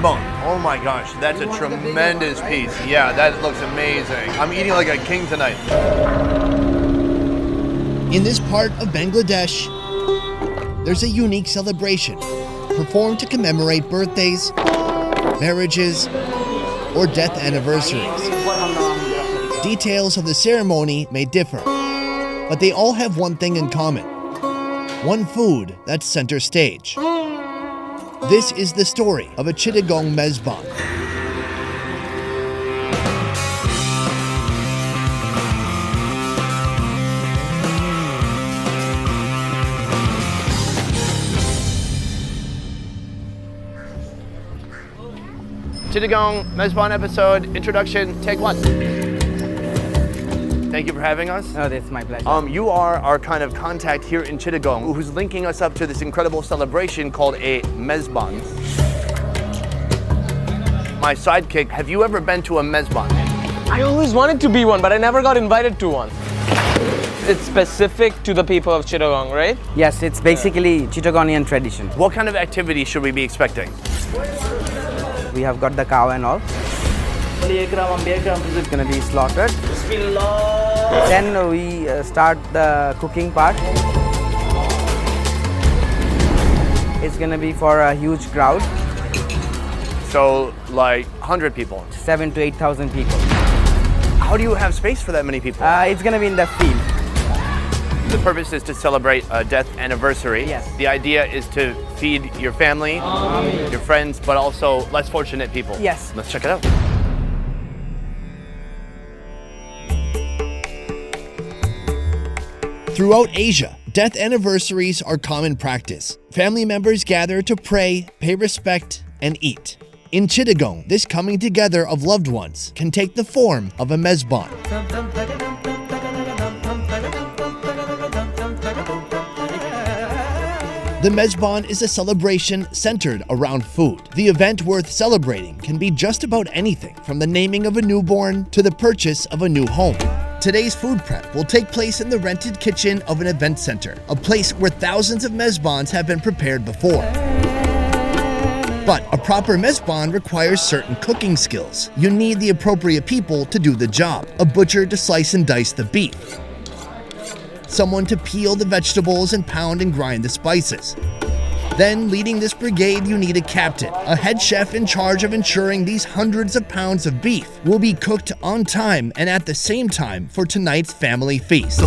mezbon. Oh my gosh, that's a tremendous piece. Yeah, that looks amazing. I'm eating like a king tonight. In this part of Bangladesh, there's a unique celebration performed to commemorate birthdays, marriages, or death anniversaries. Details of the ceremony may differ, but they all have one thing in common: one food that's center stage. This is the story of a Chittagong mezbon. Chittagong Mezbon episode, introduction, take one. Thank you for having us. Oh, it's my pleasure. You are our kind of contact here in Chittagong, who's linking us up to this incredible celebration called a mezbon. My sidekick, have you ever been to a mezbon? I always wanted to be one, but I never got invited to one. It's specific to the people of Chittagong, right? Yes, it's basically Chittagongian tradition. What kind of activity should we be expecting? We have got the cow and all. It's gonna be slaughtered. Then we start the cooking part. It's gonna be for a huge crowd. So, like 100 people. 7,000 to 8,000 people. How do you have space for that many people? It's gonna be in the field. The purpose is to celebrate a death anniversary. Yes. The idea is to feed your family, your friends, but also less fortunate people. Yes. Let's check it out. Throughout Asia, death anniversaries are common practice. Family members gather to pray, pay respect, and eat. In Chittagong, this coming together of loved ones can take the form of a mezbon. The mezbon is a celebration centered around food. The event worth celebrating can be just about anything, from the naming of a newborn to the purchase of a new home. Today's food prep will take place in the rented kitchen of an event center, a place where thousands of mezbons have been prepared before. But a proper mezbon requires certain cooking skills. You need the appropriate people to do the job: a butcher to slice and dice the beef, someone to peel the vegetables and pound and grind the spices. Then, leading this brigade, you need a captain, a head chef in charge of ensuring these hundreds of pounds of beef will be cooked on time and at the same time for tonight's family feast.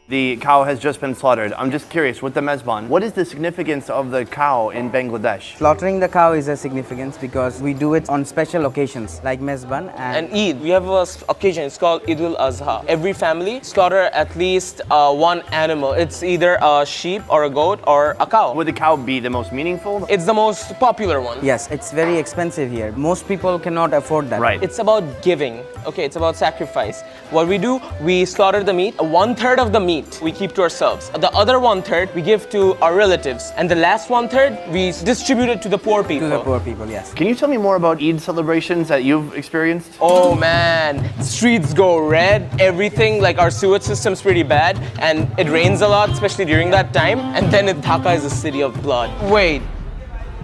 The cow has just been slaughtered. I'm just curious, with the mezbon, what is the significance of the cow in Bangladesh? Slaughtering the cow is a significance because we do it on special occasions like mezban And Eid, we have a occasion, it's called Eid al-Azha. Every family slaughter at least one animal. It's either a sheep or a goat or a cow. Would the cow be the most meaningful? It's the most popular one. Yes, it's very expensive here. Most people cannot afford that. Right. It's about giving, okay, it's about sacrifice. What we do, we slaughter the meat. 1/3 of the meat we keep to ourselves. The other 1/3 we give to our relatives. And the last 1/3 we distribute it to the poor people. To the poor people, yes. Can you tell me more about Eid celebrations that you've experienced? Oh man, streets go red, everything, like our sewage system's pretty bad, and it rains a lot, especially during that time. And then Dhaka is a city of blood. Wait,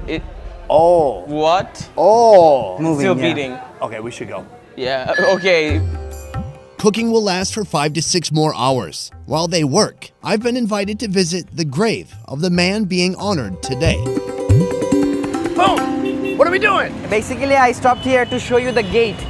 it, Oh. what? Oh. Moving, Still yeah. beating. Okay, we should go. Yeah, okay. Cooking will last for 5 to 6 more hours. While they work, I've been invited to visit the grave of the man being honored today. Boom! What are we doing? Basically, I stopped here to show you the gate.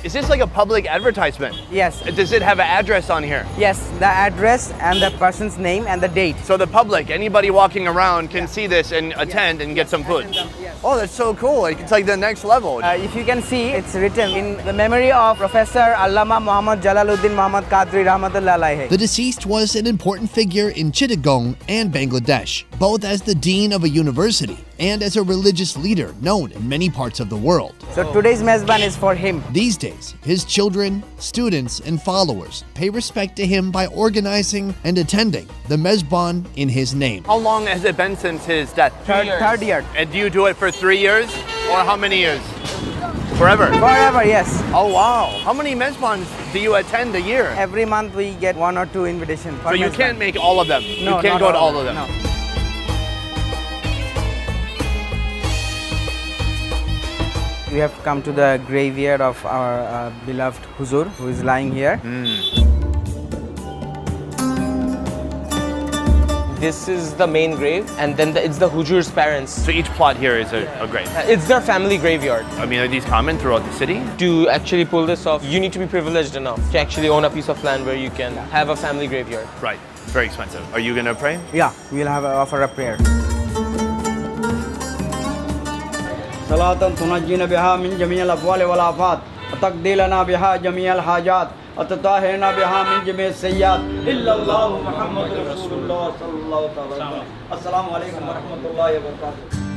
Is this like a public advertisement? Yes. Does it have an address on here? Yes, the address and the person's name and the date. So the public, anybody walking around can see this and attend and get some food. Yes. Oh, that's so cool. Like, it's like the next level. If you can see, it's written in the memory of Professor Allama Muhammad Jalaluddin Muhammad Qadri Rahmatullah Alayhi. The deceased was an important figure in Chittagong and Bangladesh, both as the dean of a university and as a religious leader known in many parts of the world. So today's mezban is for him. These days, his children, students, and followers pay respect to him by organizing and attending the mezban in his name. How long has it been since his death? Third year. And do you do it for 3 years? Or how many years? Forever? Forever, yes. Oh, wow. How many mezbans do you attend a year? Every month we get 1 or 2 invitations. So you can't make all of them. No, you can't not go to all of them. No. We have come to the graveyard of our beloved Huzur, who is lying here. This is the main grave, and then it's the Hujur's parents. So each plot here is a grave. It's their family graveyard. I mean, are these common throughout the city? To actually pull this off, you need to be privileged enough to actually own a piece of land where you can have a family graveyard. Right. Very expensive. Are you gonna pray? Yeah, we'll offer a prayer. صلاة تنجينا بها من جميع الأفوال والآفات وتقضي لنا بها جميع الحاجات وتطهرنا بها من جميع السيئات إلا الله محمد رسول الله صلى الله عليه وسلم. السلام عليكم ورحمة الله وبركاته.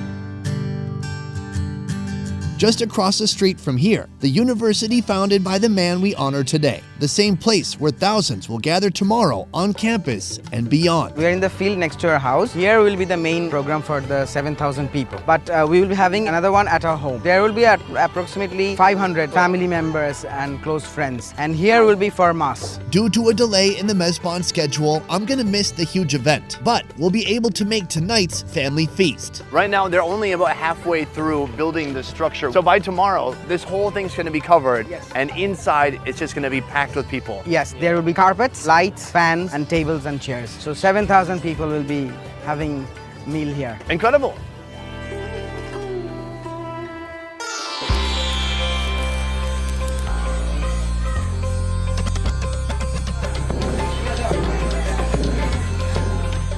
Just across the street from here, the university founded by the man we honor today. The same place where thousands will gather tomorrow on campus and beyond. We are in the field next to our house. Here will be the main program for the 7,000 people. But we will be having another one at our home. There will be approximately 500 family members and close friends. And here will be for Mass. Due to a delay in the Mezban schedule, I'm gonna miss the huge event, but we'll be able to make tonight's family feast. Right now, they're only about halfway through building the structure. So by tomorrow, this whole thing's gonna be covered, and inside, it's just gonna be packed with people. Yes, there will be carpets, lights, fans, and tables and chairs. So 7,000 people will be having meal here. Incredible.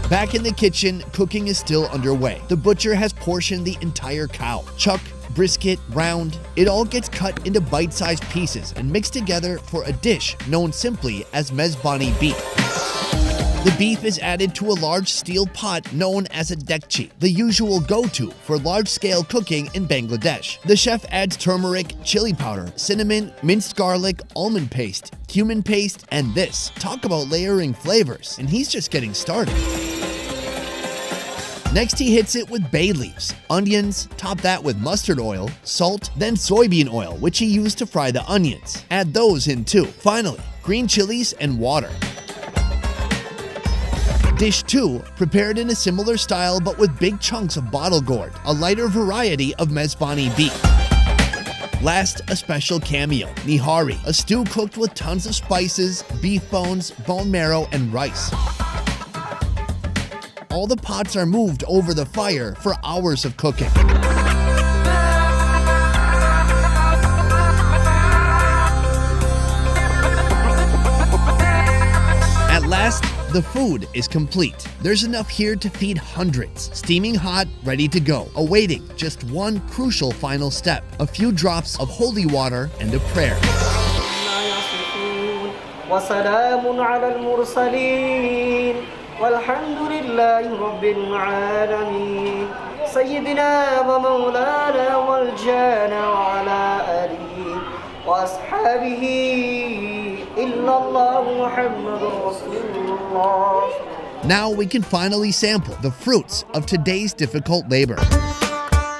Back in the kitchen, cooking is still underway. The butcher has portioned the entire cow. Chuck, brisket, round, it all gets cut into bite-sized pieces and mixed together for a dish known simply as mezbani beef. The beef is added to a large steel pot known as a dekchi, the usual go-to for large-scale cooking in Bangladesh. The chef adds turmeric, chili powder, cinnamon, minced garlic, almond paste, cumin paste, and this. Talk about layering flavors, and he's just getting started. Next, he hits it with bay leaves, onions, top that with mustard oil, salt, then soybean oil, which he used to fry the onions. Add those in too. Finally, green chilies and water. Dish 2, prepared in a similar style but with big chunks of bottle gourd, a lighter variety of mezbani beef. Last, a special cameo, nihari, a stew cooked with tons of spices, beef bones, bone marrow, and rice. All the pots are moved over the fire for hours of cooking. At last, the food is complete. There's enough here to feed hundreds, steaming hot, ready to go, awaiting just one crucial final step, a few drops of holy water and a prayer. وسلام على المرسلين والحمد لله رب العالمين سيدنا ومولانا والجانا وعلى آله وأصحابه إلا الله محمد رسول الله. Now we can finally sample the fruits of today's difficult labor.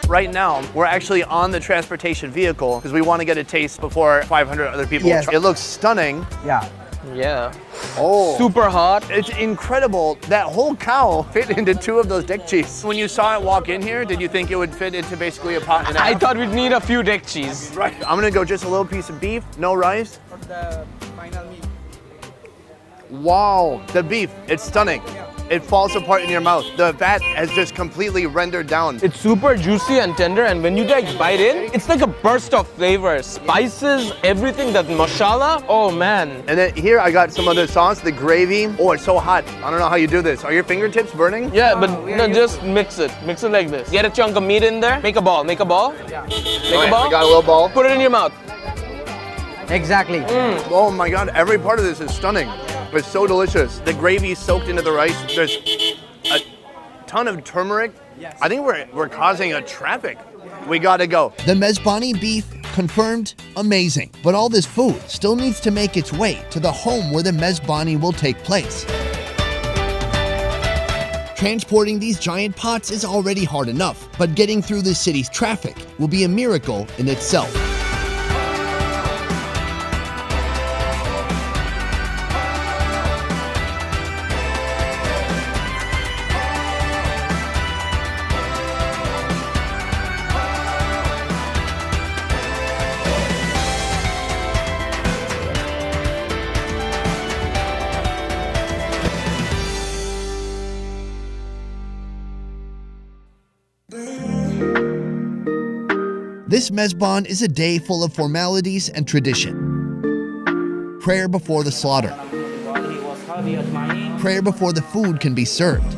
Right now, we're actually on the transportation vehicle because we want to get a taste before 500 other people. Yes. It looks stunning. Yeah. Yeah. Oh. Super hot. It's incredible. That whole cow fit into 2 of those dekchis. When you saw it walk in here, did you think it would fit into basically a pot and a half? I thought we'd need a few deck cheese. Right. I'm gonna go just a little piece of beef, no rice. For the final meal. Wow, the beef, it's stunning. It falls apart in your mouth. The fat has just completely rendered down. It's super juicy and tender, and when you like bite in, it's like a burst of flavors. Spices, everything, that masala, oh man. And then here I got some of the sauce, the gravy. Oh, it's so hot. I don't know how you do this. Are your fingertips burning? Yeah, but no, just mix it. Mix it like this. Get a chunk of meat in there. Make a ball. Make a ball. Yeah. Make a ball. I got a little ball. Put it in your mouth. Exactly. Oh my God, every part of this is stunning. It's so delicious. The gravy soaked into the rice. There's a ton of turmeric. Yes. I think we're causing a traffic. We gotta go. The mezbani beef, confirmed, amazing. But all this food still needs to make its way to the home where the mezbani will take place. Transporting these giant pots is already hard enough, but getting through the city's traffic will be a miracle in itself. This Mezban is a day full of formalities and tradition. Prayer before the slaughter. Prayer before the food can be served.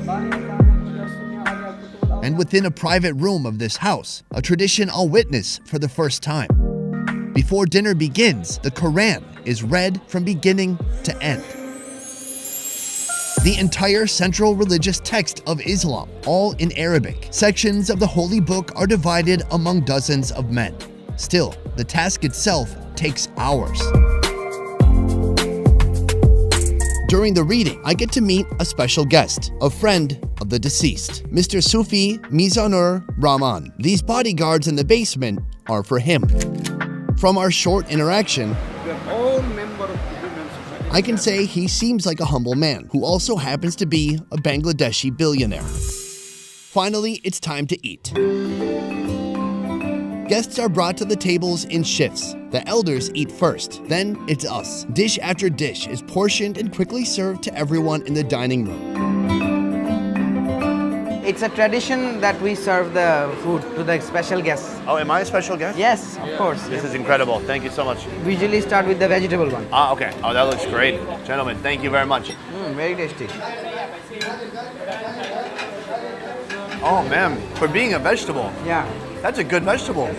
And within a private room of this house, a tradition I'll witness for the first time. Before dinner begins, the Quran is read from beginning to end. The entire central religious text of Islam, all in Arabic. Sections of the holy book are divided among dozens of men. Still, the task itself takes hours. During the reading, I get to meet a special guest, a friend of the deceased, Mr. Sufi Mizanur Rahman. These bodyguards in the basement are for him. From our short interaction, I can say he seems like a humble man who also happens to be a Bangladeshi billionaire. Finally, it's time to eat. Guests are brought to the tables in shifts. The elders eat first, then it's us. Dish after dish is portioned and quickly served to everyone in the dining room. It's a tradition that we serve the food to the special guests. Oh, am I a special guest? Yes, of course. This is incredible. Thank you so much. We usually start with the vegetable one. Ah, okay. Oh, that looks great. Gentlemen, thank you very much. Very tasty. Oh, man. For being a vegetable, Yeah. that's a good vegetable.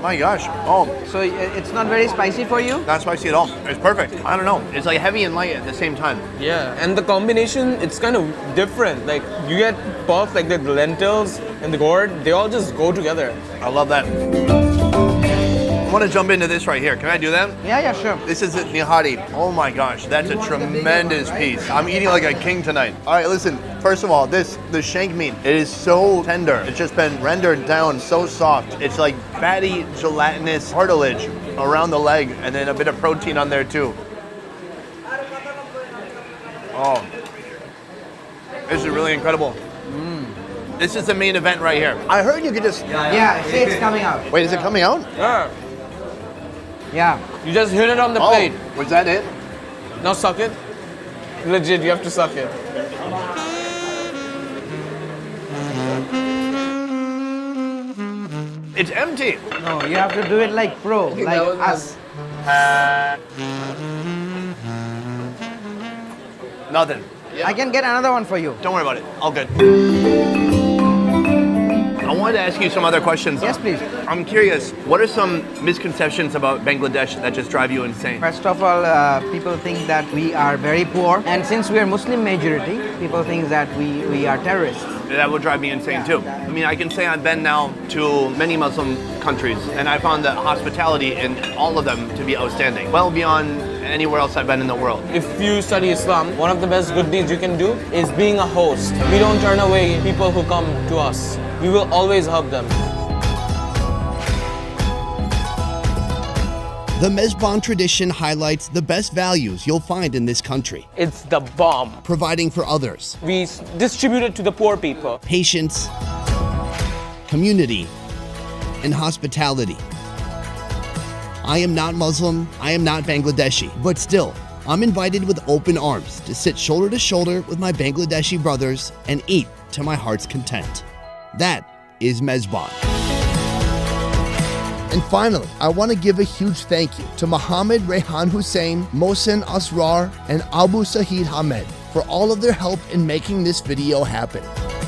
My gosh. Oh, So it's not very spicy for you? not spicy at all. It's perfect. I don't know. It's like heavy and light at the same time. Yeah, and the combination, it's kind of different. Like you get puff, like the lentils and the gourd, they all just go together. I love that. I want to jump into this right here. Can I do that? Yeah, sure. This is nihari. Oh my gosh, that's a tremendous piece. I'm eating like a king tonight. All right, listen. First of all, the shank meat, it is so tender. It's just been rendered down so soft. It's like fatty, gelatinous cartilage around the leg, and then a bit of protein on there too. Oh, this is really incredible. This is the main event right here. I heard you could just. Yeah, see, it's coming out. Wait, is it coming out? Yeah. Yeah. You just hit it on the Oh, plate. was that it? Now suck it. Legit, you have to suck it. It's empty. No, you have to do it like pro, like that was us. Nothing. I can get another one for you. Don't worry about it. All good. I wanted to ask you some other questions. Yes, please. I'm curious, what are some misconceptions about Bangladesh that just drive you insane? First of all, people think that we are very poor, and since we are Muslim majority, people think that we are terrorists. That would drive me insane too. I mean, I can say I've been now to many Muslim countries, and I found the hospitality in all of them to be outstanding, well beyond anywhere else I've been in the world. If you study Islam, one of the best good deeds you can do is being a host. We don't turn away people who come to us. We will always help them. The Mezban tradition highlights the best values you'll find in this country. It's the bomb. Providing for others, We distribute it to the poor people. patience, community, and hospitality. I am not Muslim, I am not Bangladeshi, but still, I'm invited with open arms to sit shoulder to shoulder with my Bangladeshi brothers and eat to my heart's content. That is Mezban. And finally, I want to give a huge thank you to Mohammed Rehan Hussein, Mohsen Asrar, and Abu Sahid Hamed for all of their help in making this video happen.